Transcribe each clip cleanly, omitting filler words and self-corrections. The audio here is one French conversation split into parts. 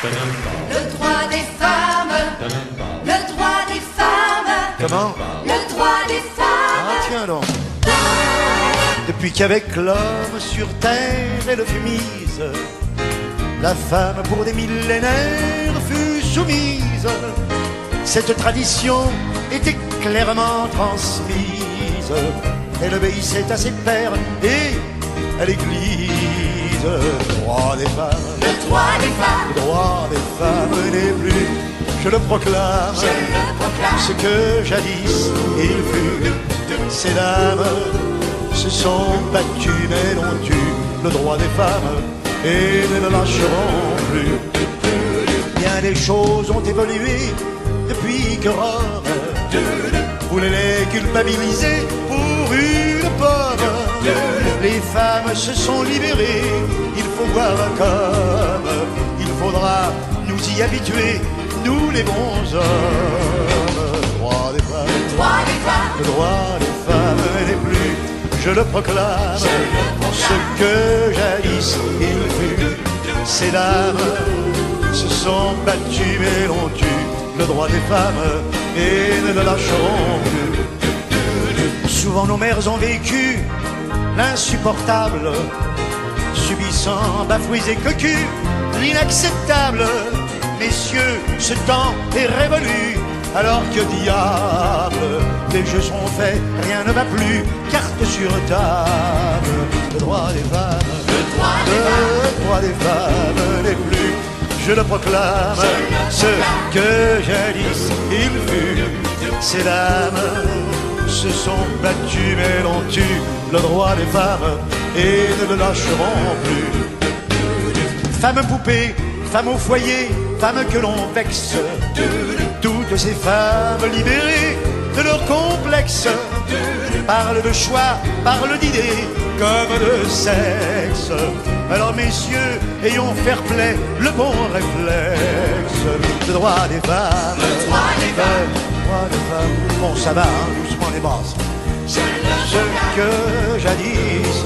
Le droit des femmes. Le droit des femmes. Comment? Le droit des femmes. Ah tiens donc. Depuis qu'avec l'homme sur terre elle fut mise, la femme pour des millénaires fut soumise. Cette tradition était clairement transmise. Elle obéissait à ses pères et à l'église. Le droit des femmes. Le droit des femmes. Le droit des femmes n'est plus, je le proclame, ce que jadis il fut. Ces dames se sont battues mais n'ont eu le droit des femmes et ne le lâcheront plus. Bien des choses ont évolué depuis que Rome voulait les culpabiliser pour une pomme. Les femmes se sont libérées, il faut voir comme il faudra nous y habituer, nous les bons hommes. Le droit des femmes, Le droit des femmes. le droit des femmes n'est plus, je le proclame, ce que jadis il fut. Ces dames se sont battues mais l'ont eu le droit des femmes et ne le lâcheront plus. Souvent nos mères ont vécu l'insupportable, subissant bafouilles et cocus, l'inacceptable. Messieurs, ce temps est révolu, alors que diable, les jeux sont faits, rien ne va plus, carte sur table. Le droit des femmes, Le droit des femmes. le droit des femmes n'est plus, je le proclame, ce que jadis il fut. Ces dames se sont battues mais l'ont eu le droit des femmes et ne le lâcheront plus. Femmes poupées, femmes au foyer, femmes que l'on vexe, toutes ces femmes libérées de leur complexe parlent de choix, parlent d'idées comme de sexe. Alors messieurs, ayons fair play, le bon réflexe. Le droit des femmes, Le droit des femmes. le droit des femmes. Bon ça va, hein, doucement les basses. Ce que jadis,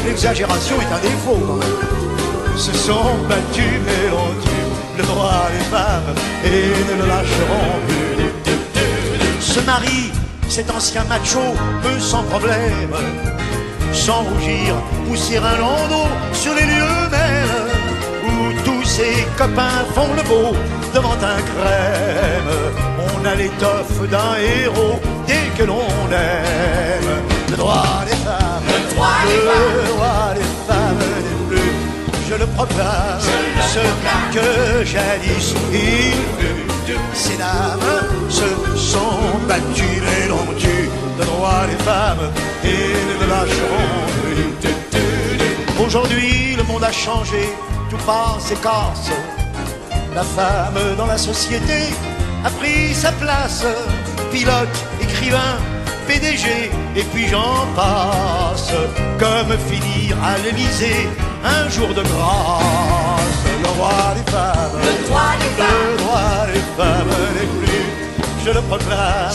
l'exagération est un défaut quand même, se sont battus mais l'ont eu le droit des femmes et ne le lâcheront plus. Ce mari, cet ancien macho, peut sans problème, sans rougir, pousser un landau sur les lieux mêmes où tous ses copains font le beau devant un crème. On a l'étoffe d'un héros dès que l'on aime. Le droit des femmes, Le droit des femmes. le droit des femmes n'est plus, je le proclame, ce que jadis il fut. Ces dames se sont battues mais l'ont eu le droit des femmes et ne le lâcheront plus. Aujourd'hui le monde a changé, tout passe et casse. La femme dans la société a pris sa place, pilote, écrivain, PDG, et puis j'en passe. Comme finir à l'Élysée un jour de grâce. Le droit des femmes, Le droit des femmes. le droit des femmes n'est plus, je le proclame,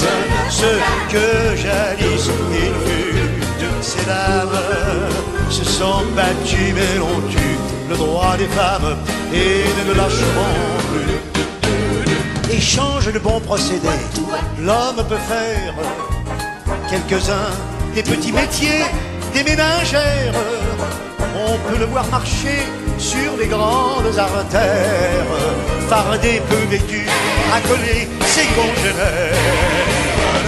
ce que jadis il fut. Ces dames se sont battues mais l'ont eu le droit des femmes et ne le lâcheront plus. Échange de bons procédés, l'homme peut faire quelques-uns des petits métiers, des ménagères. On peut le voir marcher sur les grandes artères, fardé, peu vêtu, accolé ses congénères.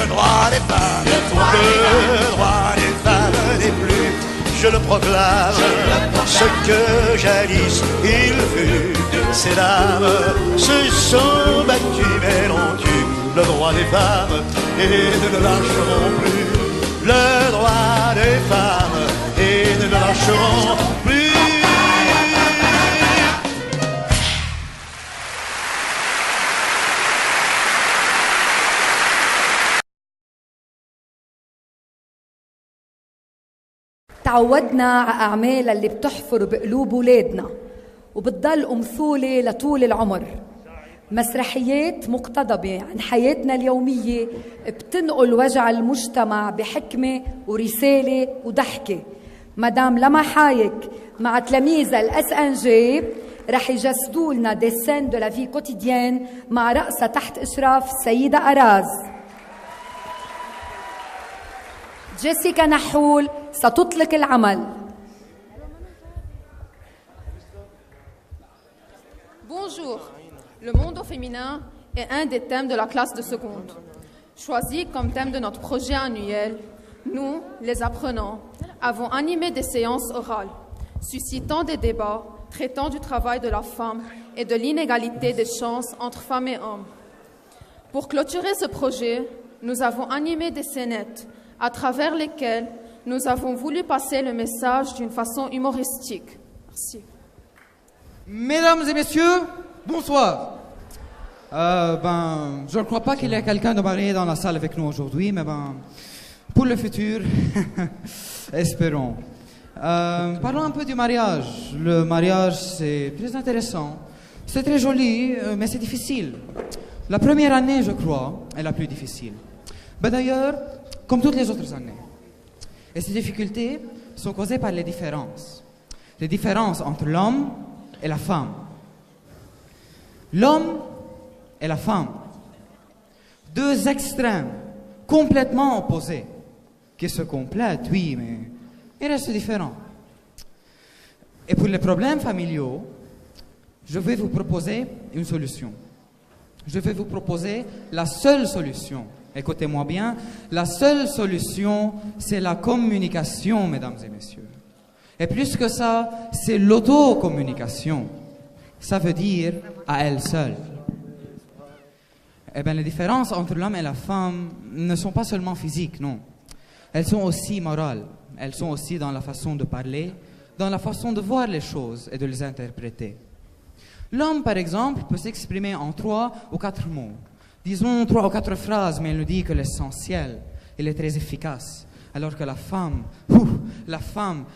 Le droit des femmes, le droit des femmes n'est plus, je le proclame, ce que jadis il fut. Ces dames se sont battues mais l'ont eu le droit des femmes et ne le lâcheront plus. Le droit des femmes et ne le lâcheront plus. تعودنا على أعمال اللي بتحفر بقلوب ولادنا وبتضل أمثولة لطول العمر. مسرحيات مقتضبة عن حياتنا اليومية بتنقل وجع المجتمع بحكمة ورسالة وضحكة. مدام لما حايك مع تلاميذ الSNG رح يجسدوا لنا des scènes de la vie quotidienne مع رقصة تحت إشراف السيدة أراز. جيسيكا نحول ستطلق العمل. Bonjour. Le monde au féminin est un des thèmes de la classe de seconde. Choisi comme thème de notre projet annuel, nous, les apprenants, avons animé des séances orales, suscitant des débats, traitant du travail de la femme et de l'inégalité des chances entre femmes et hommes. Pour clôturer ce projet, nous avons animé des scénettes à travers lesquelles nous avons voulu passer le message d'une façon humoristique. Merci. Mesdames et messieurs, bonsoir. Je ne crois pas qu'il y ait quelqu'un de marié dans la salle avec nous aujourd'hui, mais pour le futur, espérons. Parlons un peu du mariage. Le mariage, c'est très intéressant. C'est très joli, mais c'est difficile. La première année, je crois, est la plus difficile. D'ailleurs, comme toutes les autres années. Et ces difficultés sont causées par les différences. Les différences entre l'homme et la femme. L'homme et la femme. Deux extrêmes complètement opposés qui se complètent, oui, mais ils restent différents. Et pour les problèmes familiaux, je vais vous proposer une solution. Je vais vous proposer la seule solution. Écoutez-moi bien, la seule solution, c'est la communication, mesdames et messieurs. Et plus que ça, c'est l'autocommunication. Ça veut dire à elle seule. Eh bien, les différences entre l'homme et la femme ne sont pas seulement physiques, non. Elles sont aussi morales. Elles sont aussi dans la façon de parler, dans la façon de voir les choses et de les interpréter. L'homme, par exemple, peut s'exprimer en 3 ou 4 mots. Disons 3 ou 4 phrases, mais il nous dit que l'essentiel, il est très efficace. Alors que la femme,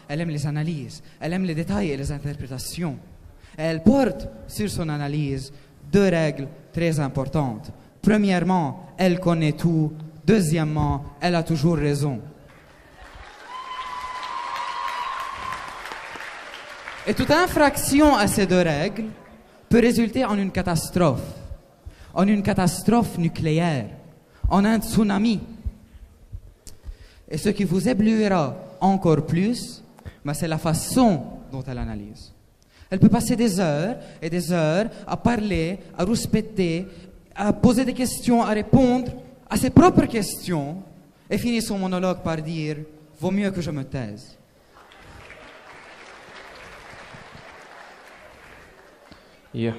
elle aime les analyses, elle aime les détails et les interprétations. Et elle porte sur son analyse 2 règles très importantes. Premièrement, elle connaît tout. Deuxièmement, elle a toujours raison. Et toute infraction à ces 2 règles peut résulter en une catastrophe nucléaire, en un tsunami. Et ce qui vous éblouira encore plus, c'est la façon dont elle analyse. Elle peut passer des heures et des heures à parler, à rouspéter, à poser des questions, à répondre à ses propres questions, et finit son monologue par dire « Vaut mieux que je me taise ». Yeah.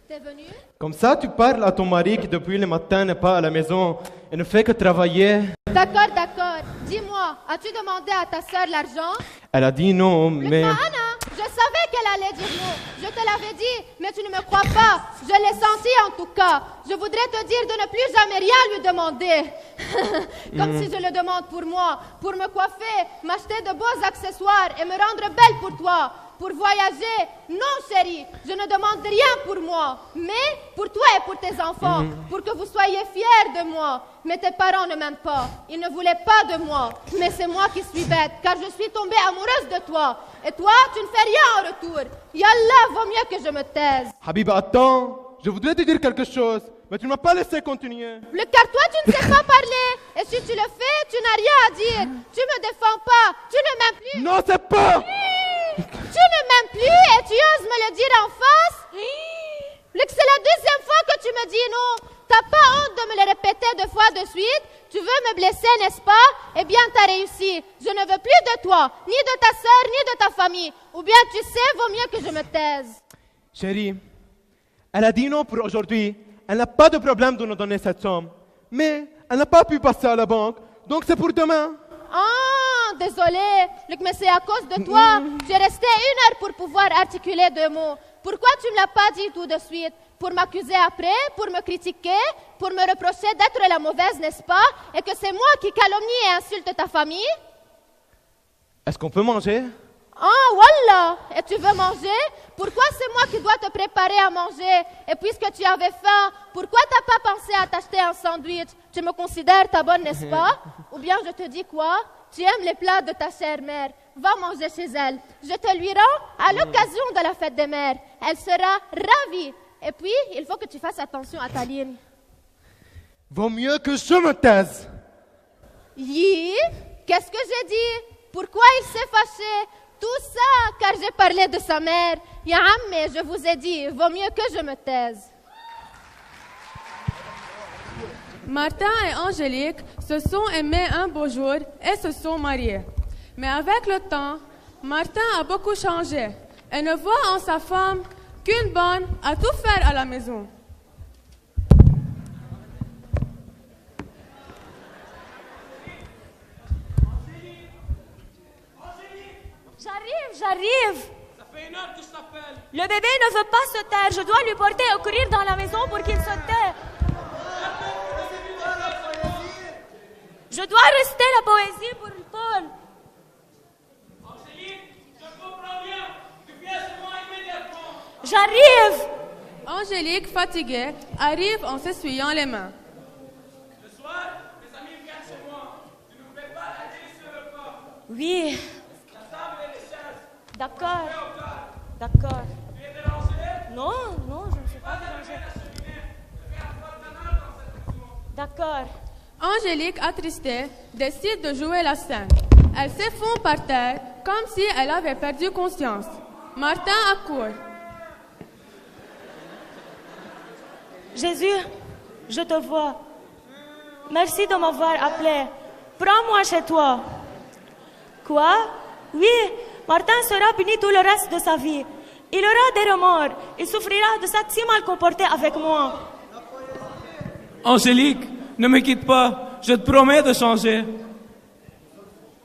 T'es venu? Comme ça, tu parles à ton mari qui depuis le matin n'est pas à la maison et ne fait que travailler. D'accord, d'accord. Dis-moi, as-tu demandé à ta sœur l'argent? Elle a dit non, mais... Anna, je savais qu'elle allait dire non. Je te l'avais dit, mais tu ne me crois pas. Je l'ai senti en tout cas. Je voudrais te dire de ne plus jamais rien lui demander. Comme si je le demande pour moi, pour me coiffer, m'acheter de beaux accessoires et me rendre belle pour toi. Pour voyager, non chérie, je ne demande rien pour moi, mais pour toi et pour tes enfants, pour que vous soyez fiers de moi. Mais tes parents ne m'aiment pas, ils ne voulaient pas de moi, mais c'est moi qui suis bête, car je suis tombée amoureuse de toi. Et toi, tu ne fais rien en retour. Yallah, vaut mieux que je me taise. Habiba, attends, je voudrais te dire quelque chose, mais tu ne m'as pas laissé continuer. Car toi, tu ne sais pas parler, et si tu le fais, tu n'as rien à dire. Tu me défends pas, tu ne m'aimes plus. Non, c'est pas... Tu ne m'aimes plus et tu oses me le dire en face? C'est la deuxième fois que tu me dis non. T'as pas honte de me le répéter 2 fois de suite? Tu veux me blesser, n'est-ce pas? Eh bien, t'as réussi. Je ne veux plus de toi, ni de ta sœur, ni de ta famille. Ou bien, tu sais, vaut mieux que je me taise. Chérie, elle a dit non pour aujourd'hui. Elle n'a pas de problème de nous donner cette somme. Mais elle n'a pas pu passer à la banque. Donc c'est pour demain. Ah, désolé, mais c'est à cause de toi. J'ai resté 1 heure pour pouvoir articuler 2 mots. Pourquoi tu ne l'as pas dit tout de suite? Pour m'accuser après, pour me critiquer, pour me reprocher d'être la mauvaise, n'est-ce pas? Et que c'est moi qui calomnie et insulte ta famille? Est-ce qu'on peut manger? Ah, voilà! Et tu veux manger? Pourquoi c'est moi qui dois te préparer à manger? Et puisque tu avais faim, pourquoi t'as pas pensé à t'acheter un sandwich? Tu me considères ta bonne, n'est-ce pas? Ou bien je te dis quoi? Tu aimes les plats de ta chère mère. Va manger chez elle. Je te lui rends à l'occasion de la fête des mères. Elle sera ravie. Et puis, il faut que tu fasses attention à ta ligne. Vaut mieux que je me taise. Yi, qu'est-ce que j'ai dit? Pourquoi il s'est fâché? Tout ça, car j'ai parlé de sa mère. Ya Ammé, je vous ai dit, vaut mieux que je me taise. Martin et Angélique se sont aimés un beau jour et se sont mariés. Mais avec le temps, Martin a beaucoup changé et ne voit en sa femme qu'une bonne à tout faire à la maison. J'arrive. Ça fait une heure que je t'appelle. Le bébé ne veut pas se taire. Je dois lui porter et courir dans la maison pour qu'il se taise. Je dois rester la poésie pour Paul. Angélique, je comprends bien. Tu viens chez moi immédiatement. J'arrive. Angélique, fatiguée, arrive en s'essuyant les mains. Le soir, mes amis viennent chez moi. Tu nous prépares un délicieux repas. Oui. La table et les chaises. D'accord. Fais au tard. D'accord. Tu es dérangé? Non, je ne suis pas Pas d'allumer la cheminée. Je fais un froid canal dans cette maison. d'accord. Angélique, attristée, décide de jouer la scène. Elle s'effondre par terre comme si elle avait perdu conscience. Martin accourt. Jésus, je te vois. Merci de m'avoir appelé. Prends-moi chez toi. Quoi? Oui, Martin sera puni tout le reste de sa vie. Il aura des remords. Il souffrira de s'être si mal comporté avec moi. Angélique, ne me quitte pas. Je te promets de changer.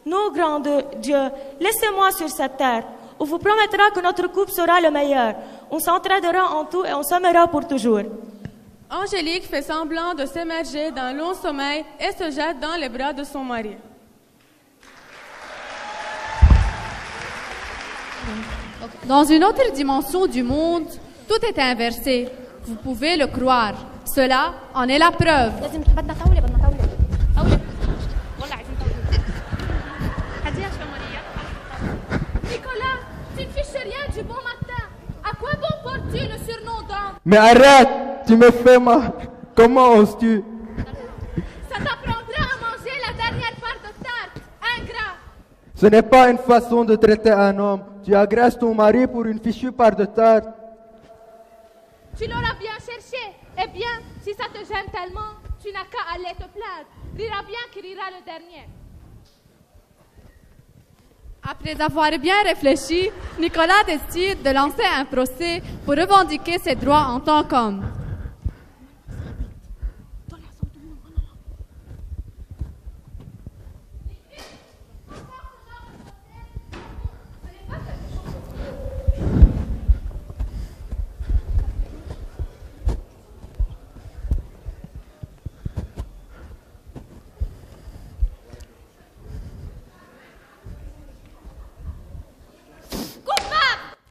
Nous, grand Dieu, laissez-moi sur cette terre. On vous promettra que notre couple sera le meilleur. On s'entraidera en tout et on s'aimera pour toujours. Angélique fait semblant de s'émerger d'un long sommeil et se jette dans les bras de son mari. Dans une autre dimension du monde, tout est inversé. Vous pouvez le croire. Cela en est la preuve. Nicolas, tu ne fiches rien du bon matin. À quoi bon portes-tu le surnom d'homme? Mais arrête, tu me fais mal. Comment oses-tu? Ça t'apprendra à manger la dernière part de tarte, ingrat. Ce n'est pas une façon de traiter un homme. Tu agresses ton mari pour une fichue part de tarte. Tu l'auras bien cherché. Eh bien, si ça te gêne tellement, tu n'as qu'à aller te plaindre. Rira bien qui rira le dernier. Après avoir bien réfléchi, Nicolas décide de lancer un procès pour revendiquer ses droits en tant qu'homme.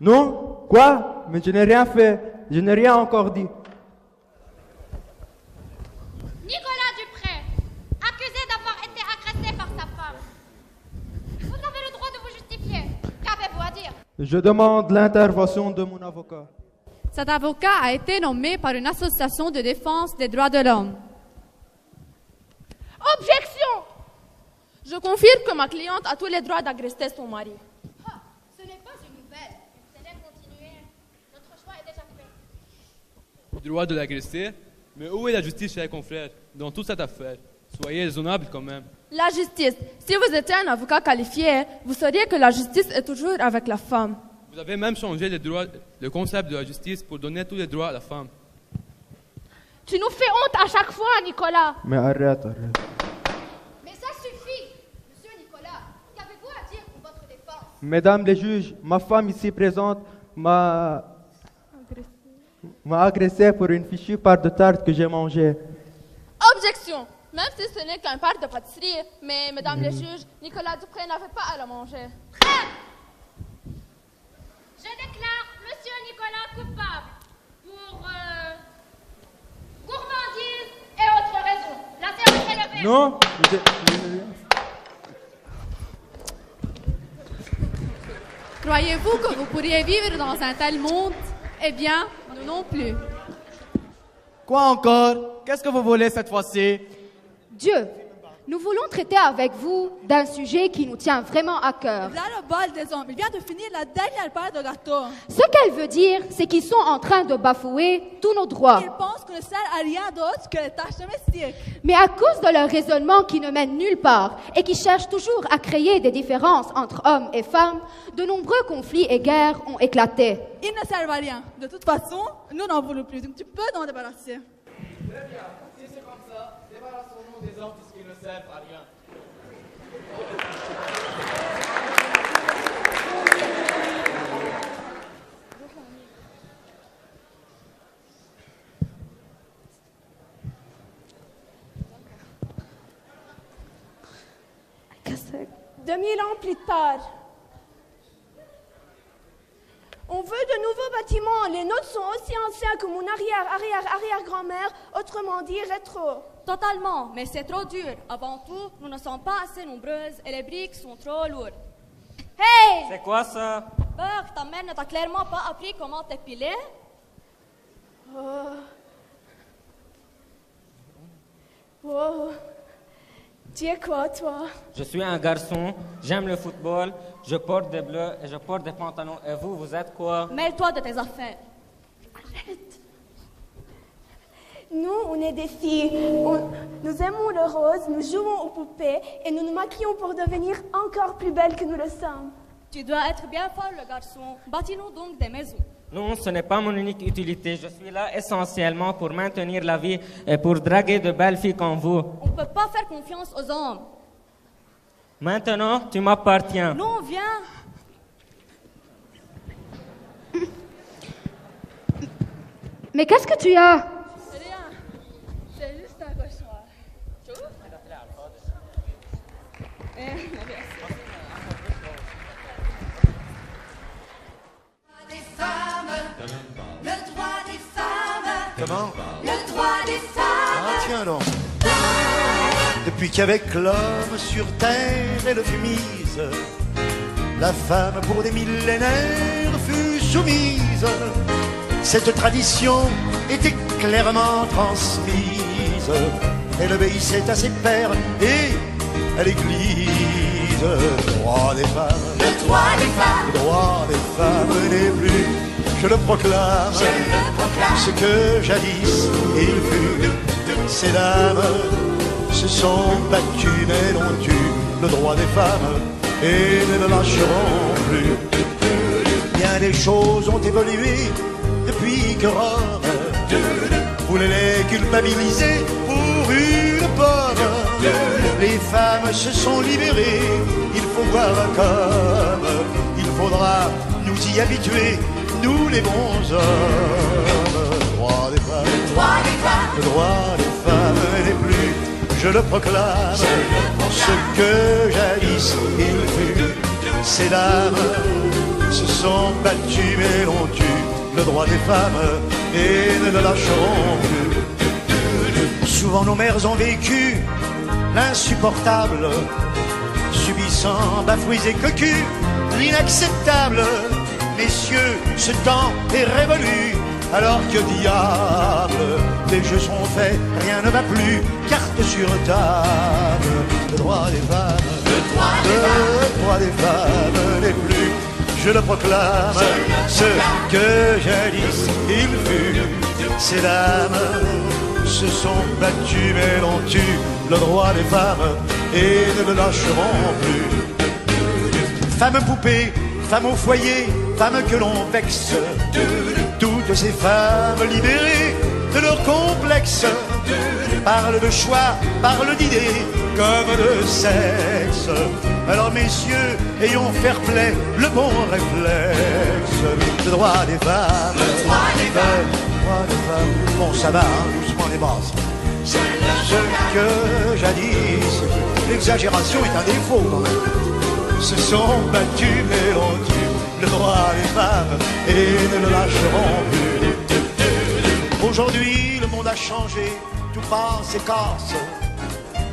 Non? Quoi? Mais je n'ai rien fait. Je n'ai rien encore dit. Nicolas Dupré, accusé d'avoir été agressé par sa femme. Vous avez le droit de vous justifier. Qu'avez-vous à dire? Je demande l'intervention de mon avocat. Cet avocat a été nommé par une association de défense des droits de l'homme. Objection! Je confirme que ma cliente a tous les droits d'agresser son mari. Ce n'est pas une nouvelle. C'est bien continuer. Notre choix est déjà fait. Le droit de l'agresser? Mais où est la justice, chers confrères, dans toute cette affaire? Soyez raisonnable quand même. La justice. Si vous étiez un avocat qualifié, vous sauriez que la justice est toujours avec la femme. Vous avez même changé le concept de la justice pour donner tous les droits à la femme. Tu nous fais honte à chaque fois, Nicolas. Mais arrête. Mais ça suffit. Monsieur Nicolas, qu'avez-vous à dire pour votre défense? Mesdames les juges, ma femme ici présente m'a agressé pour une fichue part de tarte que j'ai mangée. Objection! Même si ce n'est qu'un part de pâtisserie, mais mesdames les juges, Nicolas Dupré n'avait pas à la manger. Je déclare Monsieur Nicolas coupable pour gourmandise et autres raisons. La séance est levée. Non? Croyez-vous que vous pourriez vivre dans un tel monde? Eh bien, nous non plus. Quoi encore? Qu'est-ce que vous voulez cette fois-ci? Dieu, nous voulons traiter avec vous d'un sujet qui nous tient vraiment à cœur. Là, le bal des hommes, il vient de finir la dernière part de gâteau. Ce qu'elle veut dire, c'est qu'ils sont en train de bafouer tous nos droits. Ils pensent qu'on ne sert à rien d'autre que les tâches domestiques. Mais à cause de leur raisonnement qui ne mène nulle part et qui cherche toujours à créer des différences entre hommes et femmes, de nombreux conflits et guerres ont éclaté. Ils ne servent à rien. De toute façon, nous n'en voulons plus. Donc tu peux t'en débarrasser. Très bien. Si c'est comme ça, débarrassons-nous des hommes puisqu'ils ne servent à rien. Qu'est-ce que 2000 ans plus tard. On veut de nouveaux bâtiments. Les nôtres sont aussi anciens que mon arrière-grand-mère, autrement dit rétro. Totalement, mais c'est trop dur. Avant tout, nous ne sommes pas assez nombreuses et les briques sont trop lourdes. Hey! C'est quoi ça? Bug, ta mère ne t'a clairement pas appris comment t'épiler? Oh. Tu es quoi, toi? Je suis un garçon, j'aime le football, je porte des bleus et je porte des pantalons. Et vous, vous êtes quoi? Mêle-toi de tes affaires. Arrête. Nous, on est des filles. Nous aimons le rose, nous jouons aux poupées et nous nous maquillons pour devenir encore plus belles que nous le sommes. Tu dois être bien fort, le garçon. Bâtis-nous donc des maisons. Non, ce n'est pas mon unique utilité. Je suis là essentiellement pour maintenir la vie et pour draguer de belles filles comme vous. On ne peut pas faire confiance aux hommes. Maintenant, tu m'appartiens. Non, viens. Mais qu'est-ce que tu as? Rien. C'est juste un cauchemar. Tu vois? Le droit des femmes. Comment? Le droit des femmes. Ah tiens donc. Depuis qu'avec l'homme sur terre elle fut mise, la femme pour des millénaires fut soumise. Cette tradition était clairement transmise. Elle obéissait à ses pères et à l'église. Le droit des femmes. Le droit des femmes. Le droit des femmes n'est plus, je le proclame, ce que jadis il fut. Ces dames se sont battues mais l'ont eu, le droit des femmes, et ne le lâcheront plus. Bien des choses ont évolué depuis que Rome voulait les culpabiliser pour une pomme. Les femmes se sont libérées, il faut voir comme il faudra nous y habituer, nous les bons hommes. Le droit des femmes, le droit des femmes, le droit des femmes n'est plus, je le proclame, ce que jadis il fut. Ces dames se sont battues mais l'ont eu, le droit des femmes, et ne le lâcheront plus. Souvent nos mères ont vécu l'insupportable, subissant bafouilles et cocus, l'inacceptable. Messieurs, ce temps est révolu, alors que diable, les jeux sont faits, rien ne va plus, carte sur table. Le droit des femmes, le droit des femmes n'est plus, je le proclame, ce que jadis il fut. Ces dames se sont battues mais l'ont eu, le droit des femmes, et ne le lâcheront plus. Femmes poupées, femmes au foyer, femmes que l'on vexe, toutes ces femmes libérées de leur complexe parlent de choix, parlent d'idées comme de sexe. Alors messieurs, ayons fair play, le bon réflexe. Le droit des femmes, le droit des femmes, le droit des femmes. Bon ça va, hein, doucement les basses. Ce que jadis, l'exagération est un défaut quand même, se sont battus mais l'ont eu, le droit des femmes, et ne le lâcheront plus. Aujourd'hui le monde a changé, tout passe et casse.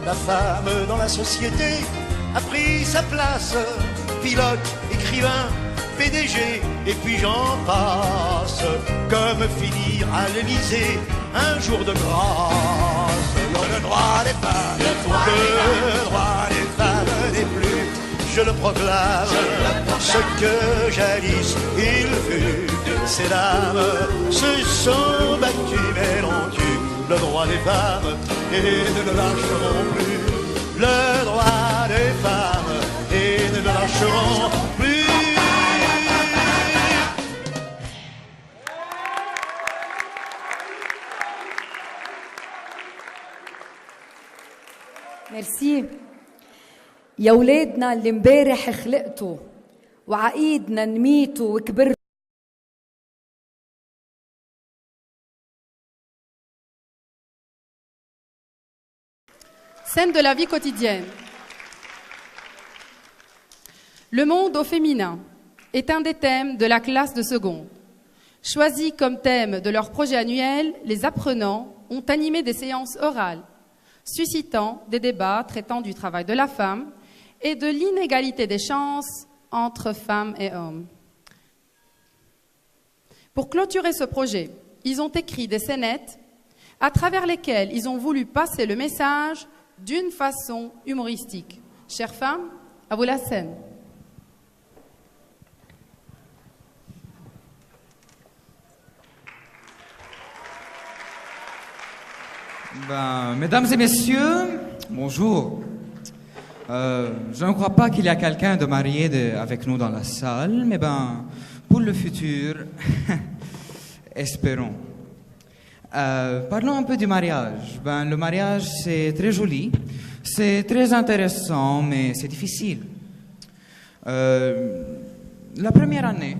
La femme dans la société a pris sa place. Pilote, écrivain, PDG, et puis j'en passe. Comme finir à l'Élysée un jour de grâce. Le droit des femmes, le droit des femmes n'est plus, je le proclame, ce que jadis il fut. Ces dames se sont battues, mais l'ont eu le droit des femmes et ne le lâcheront plus. Le droit des femmes et ne le lâcheront plus. ميرسي يا ولادنا اللي امبارح خلقتوا وعقيدنا نميتوا وكبرتوا. Scène de la vie quotidienne. Le monde au féminin est un des thèmes de la classe de seconde. Choisis comme thème de leur projet annuel, les apprenants ont animé des séances orales, suscitant des débats traitant du travail de la femme et de l'inégalité des chances entre femmes et hommes. Pour clôturer ce projet, ils ont écrit des scénettes à travers lesquelles ils ont voulu passer le message d'une façon humoristique. Chères femmes, à vous la scène. Mesdames et messieurs, bonjour. Je ne crois pas qu'il y a quelqu'un de marié avec nous dans la salle, mais pour le futur, espérons. Parlons un peu du mariage. Le mariage, c'est très joli, c'est très intéressant, mais c'est difficile. La première année,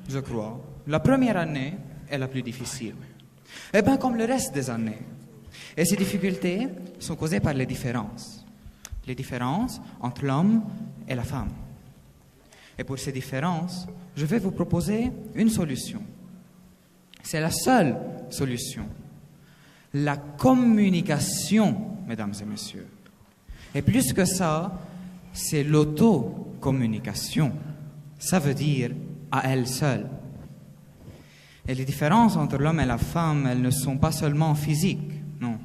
je crois, la première année est la plus difficile. Comme le reste des années. Et ces difficultés sont causées par les différences entre l'homme et la femme. Et pour ces différences, je vais vous proposer une solution. C'est la seule solution. La communication, mesdames et messieurs. Et plus que ça, c'est l'autocommunication. Ça veut dire à elle seule. Et les différences entre l'homme et la femme, elles ne sont pas seulement physiques, non.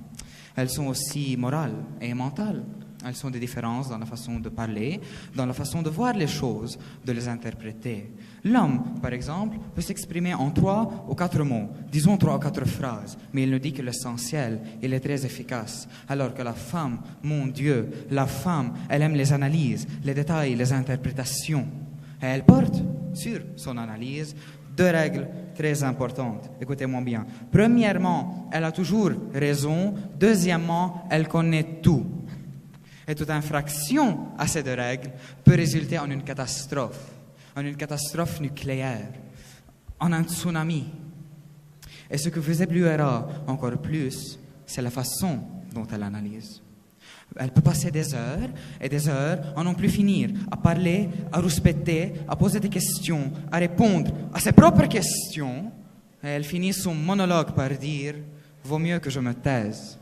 Elles sont aussi morales et mentales. Elles sont des différences dans la façon de parler, dans la façon de voir les choses, de les interpréter. L'homme, par exemple, peut s'exprimer en 3 ou 4 mots, disons 3 ou 4 phrases, mais il ne dit que l'essentiel, il est très efficace. Alors que la femme, mon Dieu, la femme, elle aime les analyses, les détails, les interprétations. Et elle porte sur son analyse 2 règles très importantes. Écoutez-moi bien. Premièrement, elle a toujours raison. Deuxièmement, elle connaît tout. Et toute infraction à ces 2 règles peut résulter en une catastrophe nucléaire, en un tsunami. Et ce que vous éblouira encore plus, c'est la façon dont elle analyse. Elle peut passer des heures et des heures à non plus finir, à parler, à rouspéter, à poser des questions, à répondre à ses propres questions. Et elle finit son monologue par dire « Vaut mieux que je me taise ».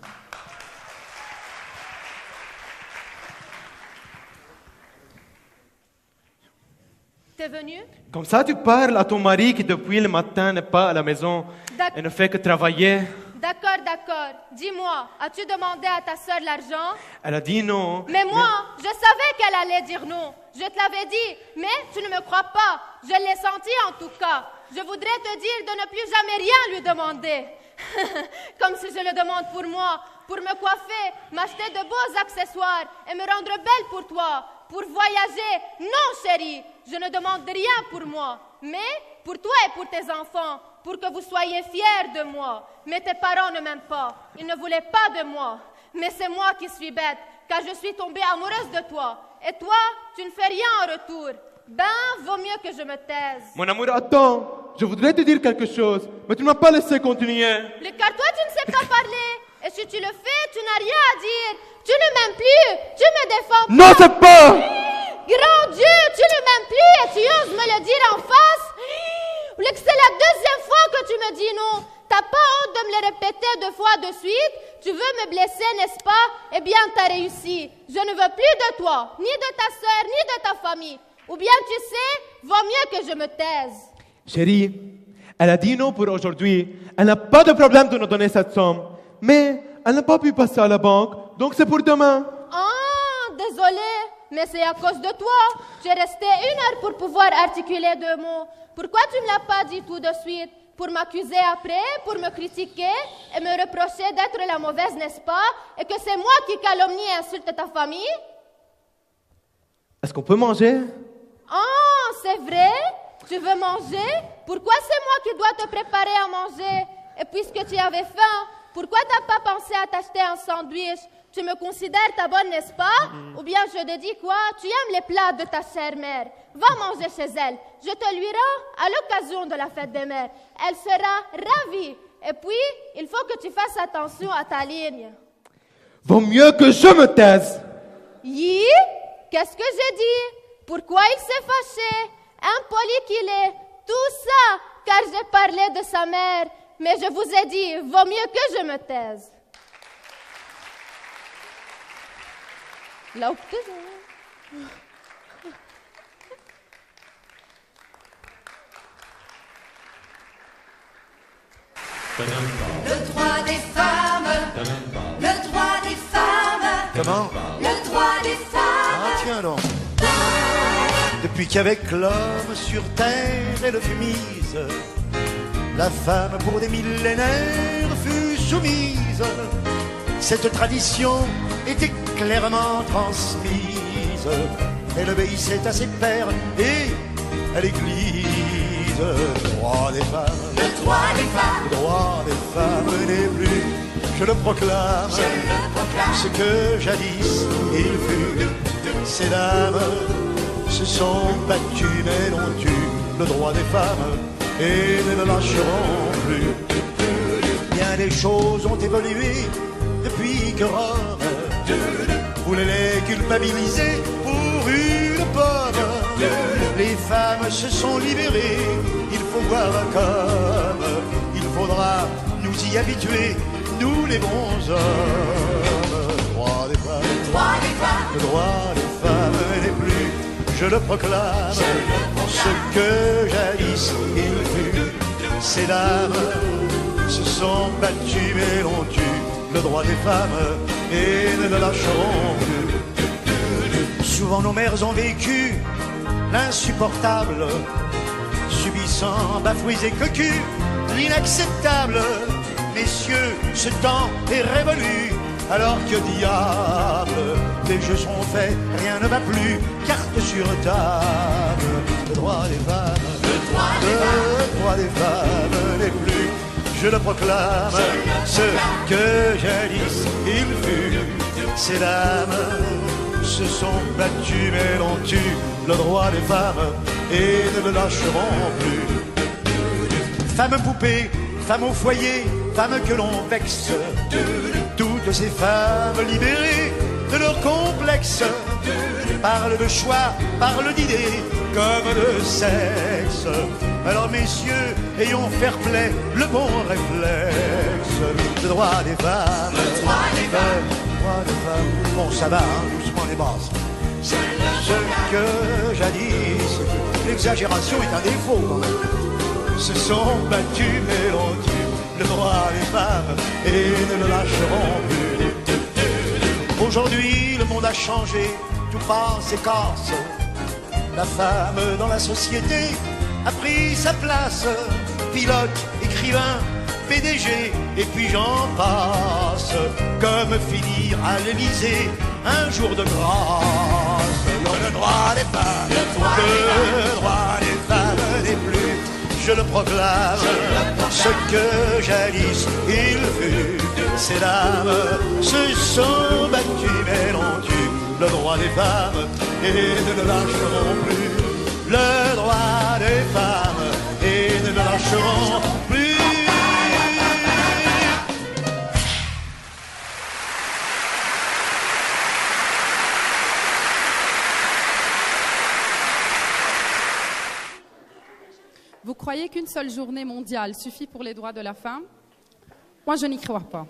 T'es venu? Comme ça, tu parles à ton mari qui depuis le matin n'est pas à la maison et ne fait que travailler. D'accord, d'accord. Dis-moi, as-tu demandé à ta sœur l'argent? Elle a dit non. Mais moi, je savais qu'elle allait dire non. Je te l'avais dit, mais tu ne me crois pas. Je l'ai senti en tout cas. Je voudrais te dire de ne plus jamais rien lui demander. Comme si je le demande pour moi, pour me coiffer, m'acheter de beaux accessoires et me rendre belle pour toi, pour voyager. Non, chérie, je ne demande rien pour moi, mais pour toi et pour tes enfants, pour que vous soyez fiers de moi. Mais tes parents ne m'aiment pas, ils ne voulaient pas de moi. Mais c'est moi qui suis bête, car je suis tombée amoureuse de toi. Et toi, tu ne fais rien en retour. Vaut mieux que je me taise. Mon amour, attends. Je voudrais te dire quelque chose, mais tu ne m'as pas laissé continuer. Car toi, tu ne sais pas parler. Et si tu le fais, tu n'as rien à dire. Tu ne m'aimes plus. Tu me défends pas. Non, c'est pas. Grand Dieu, tu ne m'aimes plus et tu oses me le dire en face. C'est la 2e fois que tu me dis non. T'as pas honte de me le répéter 2 fois de suite? Tu veux me blesser, n'est-ce pas? Eh bien, t'as réussi. Je ne veux plus de toi, ni de ta sœur, ni de ta famille. Ou bien tu sais, vaut mieux que je me taise. Chérie, elle a dit non pour aujourd'hui. Elle n'a pas de problème de nous donner cette somme. Mais elle n'a pas pu passer à la banque, donc c'est pour demain. Ah, désolée, mais c'est à cause de toi. J'ai resté 1 heure pour pouvoir articuler 2 mots. Pourquoi tu ne me l'as pas dit tout de suite? Pour m'accuser après, pour me critiquer et me reprocher d'être la mauvaise, n'est-ce pas? Et que c'est moi qui calomnie et insulte ta famille? Est-ce qu'on peut manger? Ah, c'est vrai? Tu veux manger? Pourquoi c'est moi qui dois te préparer à manger? Et puisque tu avais faim, pourquoi t'as pas pensé à t'acheter un sandwich? Tu me considères ta bonne, n'est-ce pas? Ou bien je te dis quoi? Tu aimes les plats de ta chère mère. Va manger chez elle. Je te lui rends à l'occasion de la fête des mères. Elle sera ravie. Et puis, il faut que tu fasses attention à ta ligne. Vaut mieux que je me taise. Yi? Qu'est-ce que j'ai dit? Pourquoi il s'est fâché? Impoli qu'il est. Tout ça, car j'ai parlé de sa mère. Mais je vous ai dit, vaut mieux que je me taise. Là où que je... Le droit des femmes, le droit des femmes. Comment? Le droit des femmes. Ah tiens donc. Depuis qu'avec l'homme sur terre elle fut mise, la femme pour des millénaires fut soumise. Cette tradition était clairement transmise. Elle obéissait à ses pères et à l'église. Le droit des femmes, le droit des femmes, le droit des femmes n'est plus, je le proclame, ce que jadis il fut. Ces dames se sont battues mais n'ont eu le droit des femmes et ne le lâcheront plus. Bien des choses ont évolué depuis que Rome voulait les culpabiliser pour une pomme. Les femmes se sont libérées, il faut voir comme il faudra nous y habituer, nous les bons hommes. Le droit des femmes, le droit des femmes, le droit des femmes n'est plus, je le proclame, ce que jadis il fut. Ces dames se sont battues mais l'ont eu le droit des femmes et ne le lâcheront plus. Souvent nos mères ont vécu l'insupportable, subissant bafouilles et cocus, l'inacceptable. Messieurs, ce temps est révolu, alors que diable, les jeux sont faits, rien ne va plus, carte sur table. Le droit des femmes, le droit des femmes n'est plus, je le proclame, ce que jadis il fut. Ces dames se sont battues mais l'ont eu le droit des femmes et ne le lâcheront plus. Femmes poupées, femmes au foyer, femmes que l'on vexe, toutes ces femmes libérées de leur complexe parlent de choix, parlent d'idées comme de sexe. Alors messieurs, ayons fair play, le bon réflexe. Le droit des femmes, le droit des femmes, le droit des femmes. Bon ça va, hein, doucement les basses. Ce que jadis, l'exagération est un défaut quand même. Se sont battus mais l'ont eu le droit des femmes et ne le lâcheront plus. Aujourd'hui le monde a changé, tout passe et casse. La femme dans la société a pris sa place. Pilote, écrivain, PDG et puis j'en passe. Comme finir à l'Élysée un jour de grâce. Le droit des femmes, le droit des femmes n'est plus, je le proclame, ce que jadis il fut. Ces dames se sont battues mais l'ont eu le droit des femmes et ne le lâcheront plus. Le droit des femmes et ne le lâcheront plus. Vous croyez qu'une seule journée mondiale suffit pour les droits de la femme? Moi, je n'y crois pas.